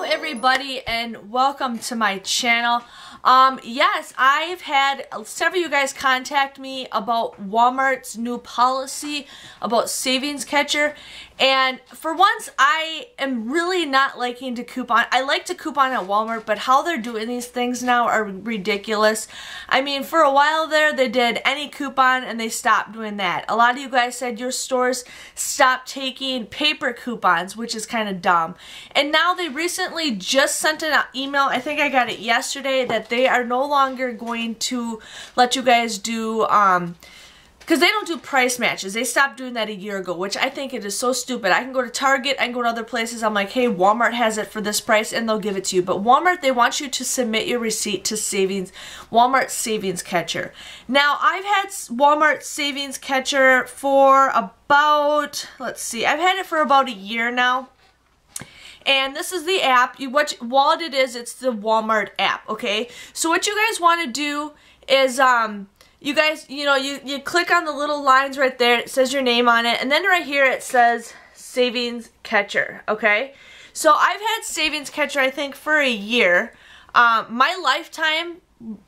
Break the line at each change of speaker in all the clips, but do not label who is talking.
everybody and welcome to my channel. Yes, I've had several of you guys contact me about Walmart's new policy about savings catcher, and for once I am really not liking to coupon. I like to coupon at Walmart, but how they're doing these things now are ridiculous. I mean, for a while there they did any coupon and they stopped doing that. A lot of you guys said your stores stopped taking paper coupons, which is kind of dumb. And now they recently just sent an email, I think I got it yesterday, that they are no longer going to let you guys do, because they don't do price matches. They stopped doing that a year ago, which I think it is so stupid. I can go to Target, I can go to other places, I'm like, hey, Walmart has it for this price, and they'll give it to you. But Walmart, they want you to submit your receipt to Walmart Savings Catcher. Now, I've had Walmart Savings Catcher for about, let's see, I've had it for about a year now. And this is the app. What it is, it's the Walmart app, okay? So what you guys want to do is, you guys, you click on the little lines right there. It says your name on it. And then right here it says Savings Catcher, okay? So I've had Savings Catcher, I think, for a year. My lifetime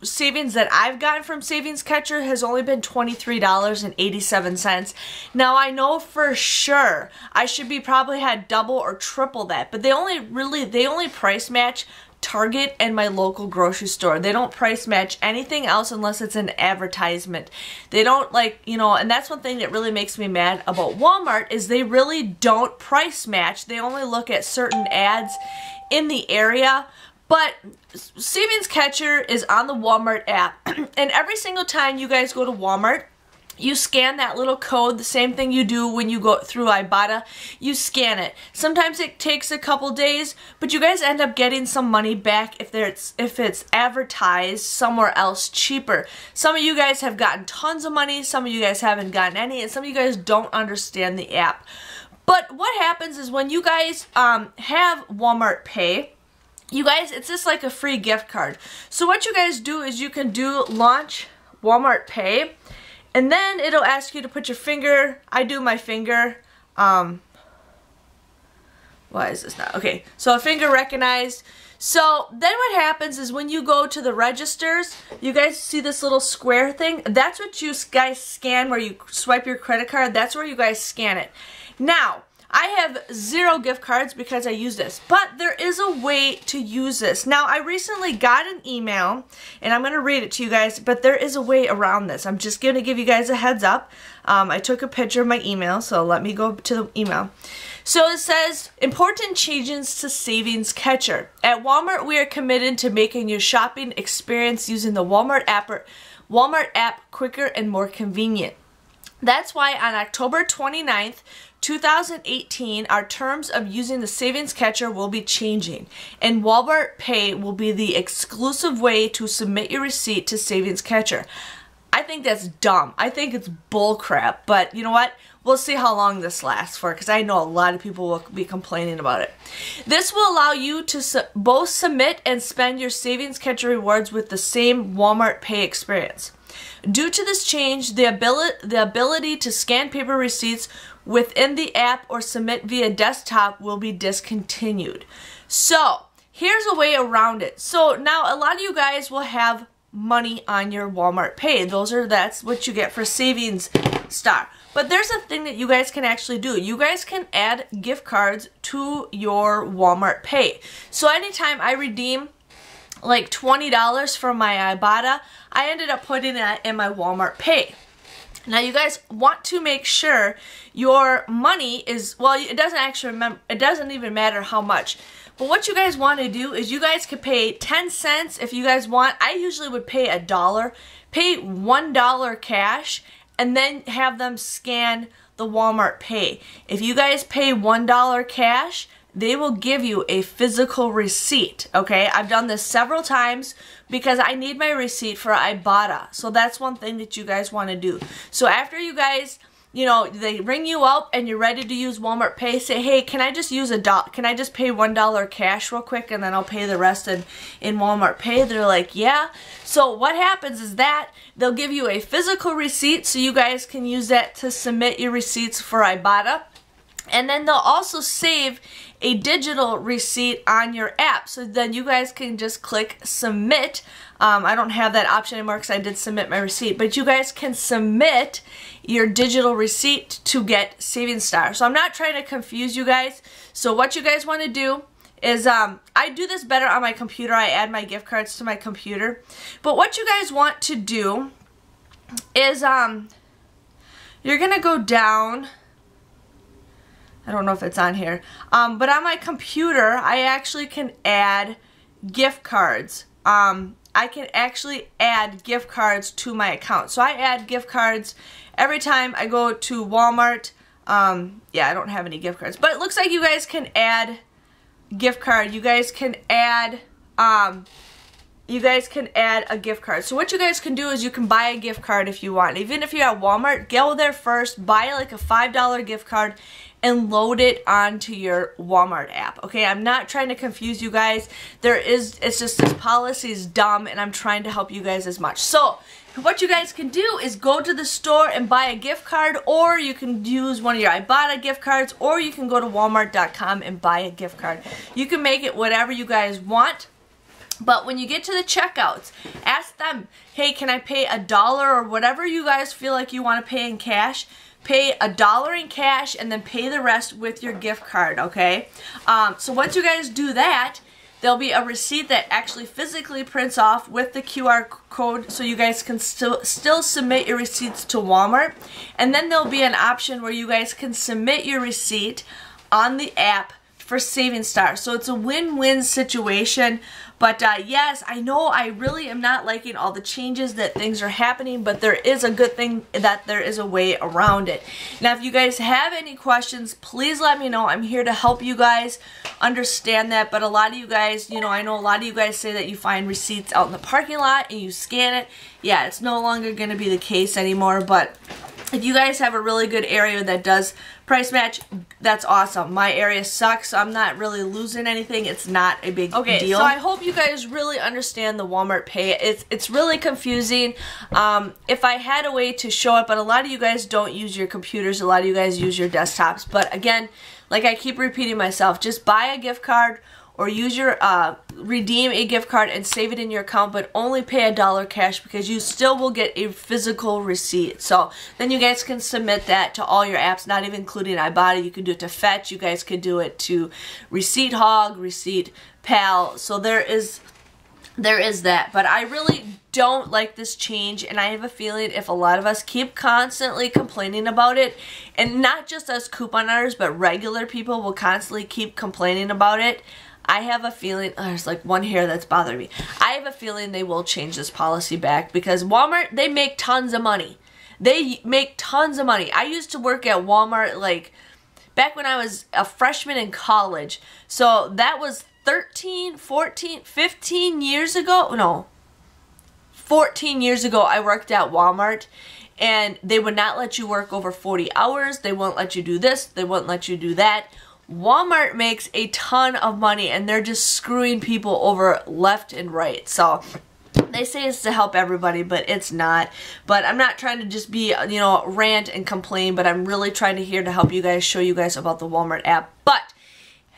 savings that I've gotten from Savings Catcher has only been $23.87. Now I know for sure I should be probably had double or triple that, but they only price match Target and my local grocery store. They don't price match anything else unless it's an advertisement. They don't and that's one thing that really makes me mad about Walmart is they really don't price match. They only look at certain ads in the area. But Savings Catcher is on the Walmart app, and every single time you guys go to Walmart, you scan that little code, the same thing you do when you go through Ibotta. You scan it. Sometimes it takes a couple days, but you guys end up getting some money back if it's advertised somewhere else cheaper. Some of you guys have gotten tons of money, some of you guys haven't gotten any, and some of you guys don't understand the app. But what happens is when you guys have Walmart Pay, you guys, it's just like a free gift card. So what you guys do is you can launch Walmart Pay, and then it'll ask you to put your finger. I do my finger. Why is this not? Okay, so a finger recognized. So then what happens is when you go to the registers, you guys see this little square thing? That's what you guys scan where you swipe your credit card. That's where you guys scan it. Now, I have 0 gift cards because I use this, but there is a way to use this. Now, I recently got an email, and I'm going to read it to you guys, but there is a way around this. I'm just going to give you guys a heads up. I took a picture of my email, so let me go to the email. So it says, important changes to Savings Catcher. At Walmart, we are committed to making your shopping experience using the Walmart app quicker and more convenient. That's why on October 29th, 2018, our terms of using the Savings Catcher will be changing, and Walmart Pay will be the exclusive way to submit your receipt to Savings Catcher. I think that's dumb. I think it's bullcrap, but you know what? We'll see how long this lasts for, because I know a lot of people will be complaining about it. This will allow you to both submit and spend your Savings Catcher rewards with the same Walmart Pay experience. Due to this change, the ability to scan paper receipts within the app or submit via desktop will be discontinued. So, here's a way around it. So, now a lot of you guys will have money on your Walmart Pay. That's what you get for Savings Star. But there's a thing that you guys can actually do. You guys can add gift cards to your Walmart Pay. So, anytime I redeem like $20 from my Ibotta, I ended up putting that in my Walmart Pay. Now you guys want to make sure your money is, well, it doesn't even matter how much. But what you guys want to do is you guys could pay 10 cents if you guys want. I usually would pay $1, pay $1 cash, and then have them scan the Walmart Pay. If you guys pay $1 cash, they will give you a physical receipt, okay? I've done this several times because I need my receipt for Ibotta. So that's one thing that you guys want to do. So after you guys, they ring you up and you're ready to use Walmart Pay, say, hey, can I just use can I just pay $1 cash real quick and then I'll pay the rest in Walmart Pay? They're like, yeah. So what happens is that they'll give you a physical receipt so you guys can use that to submit your receipts for Ibotta. And then they'll also save a digital receipt on your app. So then you guys can just click submit. I don't have that option anymore because I did submit my receipt. But you guys can submit your digital receipt to get Savings Star. So I'm not trying to confuse you guys. So what you guys want to do is, I do this better on my computer. I add my gift cards to my computer. But what you guys want to do is, you're going to go down. I don't know if it's on here. But on my computer, I actually can add gift cards. I can actually add gift cards to my account. So I add gift cards every time I go to Walmart. Yeah, I don't have any gift cards. But it looks like you guys can add gift card. You guys can add a gift card. So what you guys can do is you can buy a gift card if you want. Even if you're at Walmart, go there first, buy like a $5 gift card and load it onto your Walmart app. Okay, I'm not trying to confuse you guys. It's just this policy is dumb and I'm trying to help you guys as much. So what you guys can do is go to the store and buy a gift card, or you can use one of your Ibotta gift cards, or you can go to walmart.com and buy a gift card. You can make it whatever you guys want. But when you get to the checkouts, ask them, hey, can I pay $1 or whatever you guys feel like you want to pay in cash? Pay $1 in cash and then pay the rest with your gift card, okay? So once you guys do that, there'll be a receipt that actually physically prints off with the QR code so you guys can still submit your receipts to Walmart. And then there'll be an option where you guys can submit your receipt on the app for Savings Star. So it's a win-win situation. But yes, I know I really am not liking all the changes that things are happening, but there is a good thing that there is a way around it. Now, if you guys have any questions, please let me know. I'm here to help you guys understand that. But a lot of you guys, you know, I know a lot of you guys say that you find receipts out in the parking lot and you scan it. Yeah, it's no longer going to be the case anymore, but if you guys have a really good area that does price match, that's awesome. My area sucks, so I'm not really losing anything. It's not a big deal. So I hope you guys really understand the Walmart Pay. It's really confusing. If I had a way to show it, but a lot of you guys don't use your computers. A lot of you guys use your desktops. But again, like I keep repeating myself, just buy a gift card or use your redeem a gift card and save it in your account, but only pay $1 cash because you still will get a physical receipt. So then you guys can submit that to all your apps, not even including Ibotta. You can do it to Fetch. You guys could do it to Receipt Hog, Receipt Pal. So there is that. But I really don't like this change, and I have a feeling if a lot of us keep constantly complaining about it, and not just us couponers, but regular people will constantly keep complaining about it, I have a feeling, there's like one hair that's bothering me. I have a feeling they will change this policy back because Walmart, they make tons of money. They make tons of money. I used to work at Walmart like back when I was a freshman in college. So that was 13, 14, 15 years ago. No, 14 years ago I worked at Walmart. And they would not let you work over 40 hours. They won't let you do this. They won't let you do that. Walmart makes a ton of money and they're just screwing people over left and right. So they say it's to help everybody, but it's not. But I'm not trying to just be, you know, rant and complain, but I'm really trying to here to help you guys, show you guys about the Walmart app. But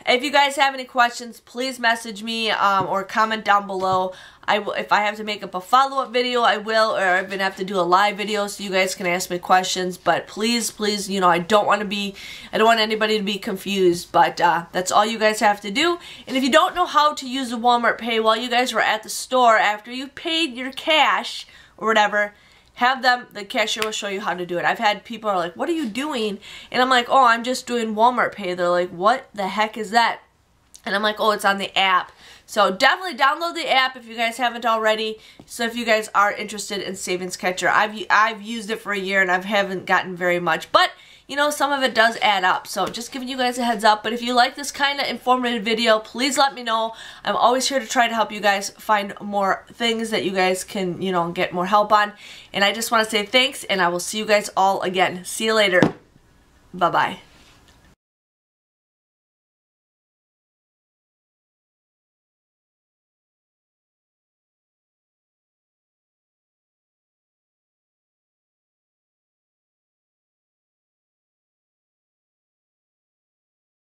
if you guys have any questions, please message me or comment down below. If I have to make up a follow-up video, I will, or I'm going to have to do a live video so you guys can ask me questions. But please, please, you know, I don't want anybody to be confused. But that's all you guys have to do. And if you don't know how to use the Walmart Pay while you guys were at the store after you paid your cash or whatever, the cashier will show you how to do it. I've had people are like, what are you doing? And I'm like, oh, I'm just doing Walmart Pay. They're like, what the heck is that? And I'm like, oh, it's on the app. So definitely download the app if you guys haven't already. So if you guys are interested in Savings Catcher, I've used it for a year and I haven't gotten very much. But you know, some of it does add up. So just giving you guys a heads up. But if you like this kind of informative video, please let me know. I'm always here to try to help you guys find more things that you guys can, you know, get more help on. And I just want to say thanks, and I will see you guys all again. See you later. Bye-bye.